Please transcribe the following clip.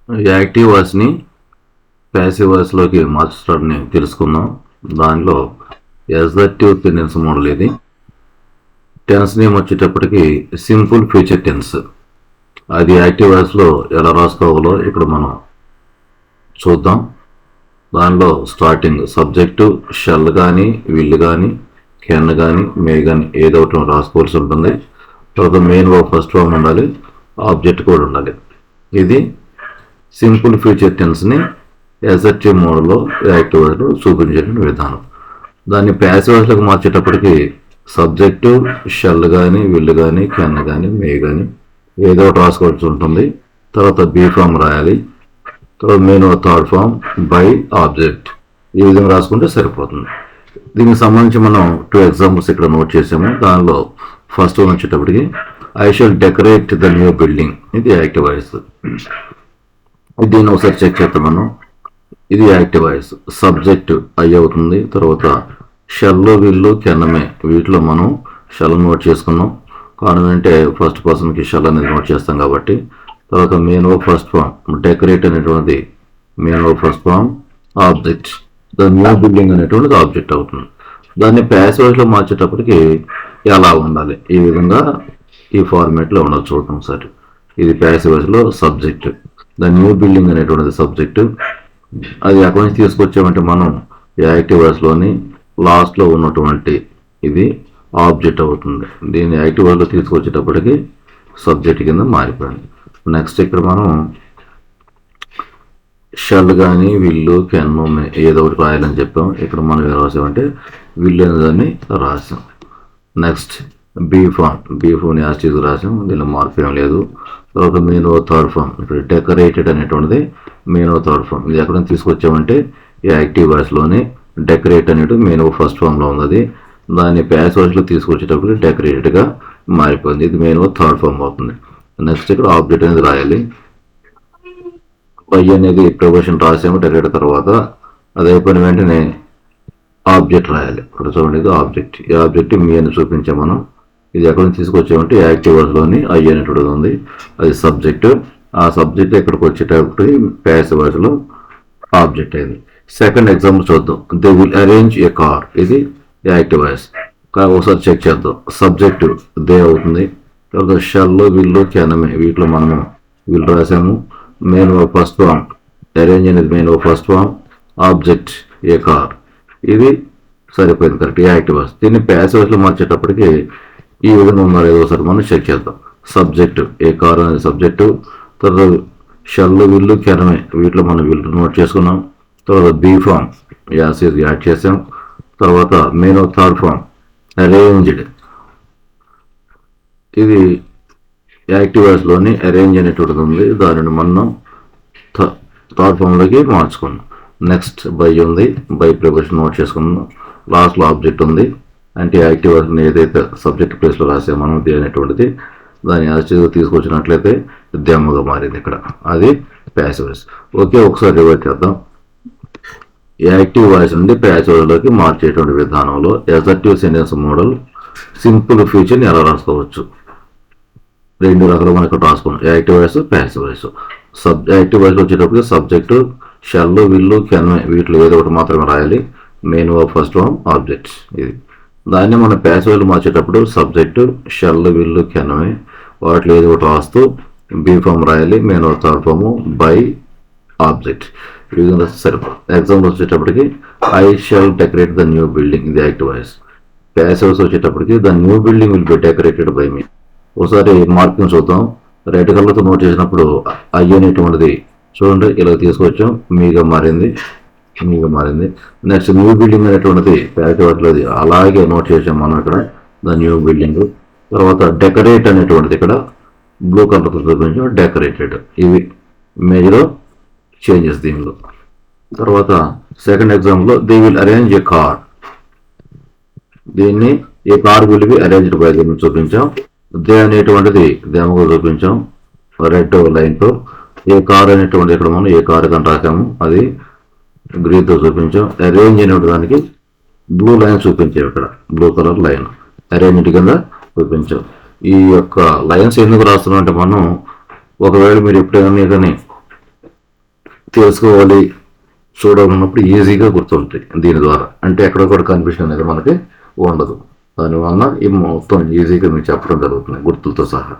Active వాయిస్ని passive వాయిస్లోకి మార్చడాన్ని తెలుసుకుందాం. దానిలో ఎగ్జాక్టివ్ టెన్స్ మోడల్ ఇది. టెన్స్ నేమ్ వచ్చేటప్పటికి సింపుల్ ఫ్యూచర్ టెన్స్. అది యాక్టివ్ వాయిస్లో ఎలా రాసుకోవాలో ఇక్కడ మనం చూద్దాం. దానిలో స్టార్టింగ్ సబ్జెక్టు షెల్ కానీ విల్ కానీ కెన్ కానీ మే కానీ ఏదో ఒకటి రాసుకోవాల్సి ఉంటుంది. తర్వాత మెయిన్ వర్బ్ ఫస్ట్ ఫామ్ ఉండాలి, ఆబ్జెక్ట్ కూడా ఉండాలి. ఇది సింపుల్ ఫ్యూచర్ టెన్స్ని అసర్టివ్ మోడ్లో యాక్టివ్ వాయిస్లో చూపించే విధానం. దాన్ని ప్యాసివ్ వాయిస్లోకి మార్చేటప్పటికి సబ్జెక్టు షెల్ కానీ విల్ కానీ కెన్ కానీ మే కానీ ఏదో ఒకటి రాసుకోవాల్సి ఉంటుంది. తర్వాత బీ ఫామ్ రాయాలి. తర్వాత main third form by object ఈ విధంగా రాసుకుంటే సరిపోతుంది. దీనికి సంబంధించి మనం 2 ఎగ్జాంపుల్స్ ఇక్కడ నోట్ చేసాము. దానిలో ఫస్ట్ వన్ వచ్చేటప్పటికి I shall decorate the new building. ఇది యాక్టివ్ వాయిస్. దీన్ని ఒకసారి చెక్ చేద్దాం మనం. ఇది యాక్టివ్ వాయిస్. సబ్జెక్ట్ ఐ అవుతుంది. తర్వాత షెల్ విల్లు కెన్నమే వీటిలో మనం షెల్ నోట్ చేసుకున్నాం. కారణం అంటే ఫస్ట్ పర్సన్కి షెల్ అనేది నోట్ చేస్తాం కాబట్టి. తర్వాత main verb first form decorate అనేటువంటిది main verb first form object. The new building అనేటువంటిది ఆబ్జెక్ట్ అవుతుంది. దాన్ని ప్యాసివ్ వాయిస్లో మార్చేటప్పటికి ఎలా ఉండాలి, ఈ విధంగా ఈ ఫార్మేట్లో ఉండాలి. చూడటం సరే. ఇది ప్యాసివ్ వాయిస్లో సబ్జెక్ట్, ద న్యూ బిల్డింగ్ అనేటువంటిది సబ్జెక్టు. అది అక్కడి నుంచి తీసుకొచ్చామంటే మనం యాక్టివ్ వాయిస్లోని లాస్ట్లో ఉన్నటువంటి ఇది ఆబ్జెక్ట్ అవుతుంది. దీన్ని యాక్టివ్ వాయిస్లో తీసుకొచ్చేటప్పటికి సబ్జెక్ట్ కింద మారిపోయింది. నెక్స్ట్ ఇక్కడ మనం షెల్ కానీ విల్లు కెన్ను ఏదో ఒకటి రాయాలని చెప్పాం. ఇక్కడ మనం ఏం రాసామంటే విల్లు అనేదాన్ని రాసాం. నెక్స్ట్ బీ ఫామ్ యాస్టీస్ రాసాం. దీనిలో మార్పు ఏం లేదు. తర్వాత మెయిన్ థర్డ్ ఫామ్ ఇప్పుడు డెకరేటెడ్ అనేటువంటిది మెయిన్ థర్డ్ ఫామ్. ఇది ఎక్కడ తీసుకొచ్చామంటే యాక్టివ్ వాయిస్లోని డెకరేట్ అనేది మెయిన్ ఫస్ట్ ఫామ్లో ఉంది. దాన్ని ప్యాసివ్ వాయిస్లో తీసుకొచ్చేటప్పుడు డెకరేటెడ్గా మారిపోయింది. ఇది మెయిన్ థర్డ్ ఫామ్ అవుతుంది. నెక్స్ట్ ఇక్కడ ఆబ్జెక్ట్ అనేది రాయాలి. బై అనేది ప్రొపోషన్ రాసాము డెకరేట్ తర్వాత. అది అయిపోయిన వెంటనే ఆబ్జెక్ట్ రాయాలి. ఇక్కడ చూడండి, ఇది ఆబ్జెక్ట్. ఈ ఆబ్జెక్ట్ మీ అని చూపించాం మనం. ఇది ఎక్కడ నుంచి తీసుకొచ్చామంటే యాక్టివ్ వాయిస్లోని ఐ అనేటువంటిది ఉంది. అది సబ్జెక్టు. ఆ సబ్జెక్ట్ ఎక్కడికి వచ్చేటప్పుడు ప్యాసివ్ వాయిస్లో ఆబ్జెక్ట్ అయింది. సెకండ్ ఎగ్జాంపుల్ చూద్దాం. They will arrange a car. ఇది యాక్టివ్ వాయిస్. ఒకసారి చెక్ చేద్దాం. సబ్జెక్టు దే అవుతుంది. తర్వాత షెల్ విల్లు కెనమే వీటిలో మనము విల్ రాసాము. మెయిన్ ఫస్ట్ ఫామ్ అరేంజ్ అనేది main first form object a car. ఇది సరిపోయింది, కరెక్ట్ యాక్టివ్ వాయిస్. దీన్ని ప్యాసివ్ వాయిస్లో మార్చేటప్పటికి ఈ విధంగా ఉన్నారు. ఏదో ఒకసారి మనం చెక్ చేద్దాం. సబ్జెక్టు ఏ కార్ అనేది సబ్జెక్టు. తర్వాత షెల్ విల్లు కెనమే వీటిలో మనం విల్లు నోట్ చేసుకున్నాం. తర్వాత బీ ఫామ్ యాడ్ చేసాం. తర్వాత మెయిన్ థర్డ్ ఫామ్ అరేంజ్డ్. ఇది యాక్టివ్ వాయిస్లోని అరేంజ్ అనేటువంటిది ఉంది. దానిని మనం థర్డ్ ఫామ్లోకి మార్చుకున్నాం. నెక్స్ట్ బై ఉంది. బై ప్రిపరేషన్ నోట్ చేసుకున్నాం. లాస్ట్లో ఆబ్జెక్ట్ ఉంది. అంటే యాక్టివ్ వాయిస్ని ఏదైతే సబ్జెక్ట్ ప్లేస్లో రాసామో మనం దే అనేటువంటిది దాన్ని యాక్టివ్గా తీసుకొచ్చినట్లయితే దెమ్మగా మారింది ఇక్కడ. అది ప్యాసివ్ వాయిస్. ఓకే, ఒకసారి రివర్స్ చేద్దాం. యాక్టివ్ వాయిస్ నుండి ప్యాసివ్ వాయిస్లోకి మార్చేటువంటి విధానంలో అసర్టివ్ సెంటెన్స్ మోడల్ సింపుల్ ఫ్యూచర్ని ఎలా రాసుకోవచ్చు. 2 రకాలు మనం ఇక్కడ రాసుకున్నాం. Active voice, passive voice. Active వాయిస్లో వచ్చేటప్పుడు సబ్జెక్టు షెల్ విల్లు కెన్ వీటిలో ఏదో ఒకటి మాత్రమే రాయాలి. Main verb first form object. ఇది దాన్ని మనం ప్యాసివ్ వాయిస్లో మార్చేటప్పుడు సబ్జెక్టు షెల్ విల్లు కెన్ వాటిలో ఏదో ఒకటి రాస్తూ బీ ఫామ్ రాయాలి. Main verb third form by object. ఈ విధంగా సరిపోతుంది. ఎగ్జాంపుల్ వచ్చేటప్పటికి I shall decorate the new building. ఇది యాక్టివ్ వాయిస్. ప్యాసివ్ వాయిస్ వచ్చేటప్పటికి the new building will be decorated by me. ఒకసారి మార్కింగ్ చూద్దాం. రెడ్ కలర్తో నోట్ చేసినప్పుడు ఐ అనేటువంటిది చూడండి ఇలా తీసుకొచ్చాం, మీగా మారింది. నెక్స్ట్ న్యూ బిల్డింగ్ అనేటువంటిది ప్యాసివ్ వాయిస్లో అలాగే నోట్ చేసాం మనం ఇక్కడ ద న్యూ బిల్డింగ్. తర్వాత డెకరేట్ అనేటువంటిది ఇక్కడ బ్లూ కలర్తో చూపించాం డెకరేటెడ్. ఇవి మేజర్ చేంజెస్ దీనిలో. తర్వాత సెకండ్ ఎగ్జాంపుల్లో they will arrange a car. దీన్ని a car will be arranged by దీన్ని చూపించాం. దే అనేటువంటిది దేమగా చూపించాం రెడ్ లైన్తో. ఏ కార్ అనేటువంటిది ఇక్కడ మనం ఏ కార్ అని రాసాము అది గ్రీన్తో చూపించాం. అరేంజ్ అనే దానికి బ్లూ లైన్ చూపించాం. ఇక్కడ బ్లూ కలర్ లైన్ అరేంజ్డ్ కింద చూపించాం. ఈ యొక్క లైన్స్ ఎందుకు రాస్తున్నాం అంటే మనం ఒకవేళ మీరు ఎప్పుడైనా కానీ తెలుసుకోవాలి చూడాలన్నప్పుడు ఈజీగా గుర్తుంటాయి దీని ద్వారా. అంటే ఎక్కడ కూడా కన్ఫ్యూషన్ అనేది మనకి ఉండదు. దానివల్ల ఈ మొత్తం ఈజీగా మీకు చెప్పడం జరుగుతుంది గుర్తులతో సహా.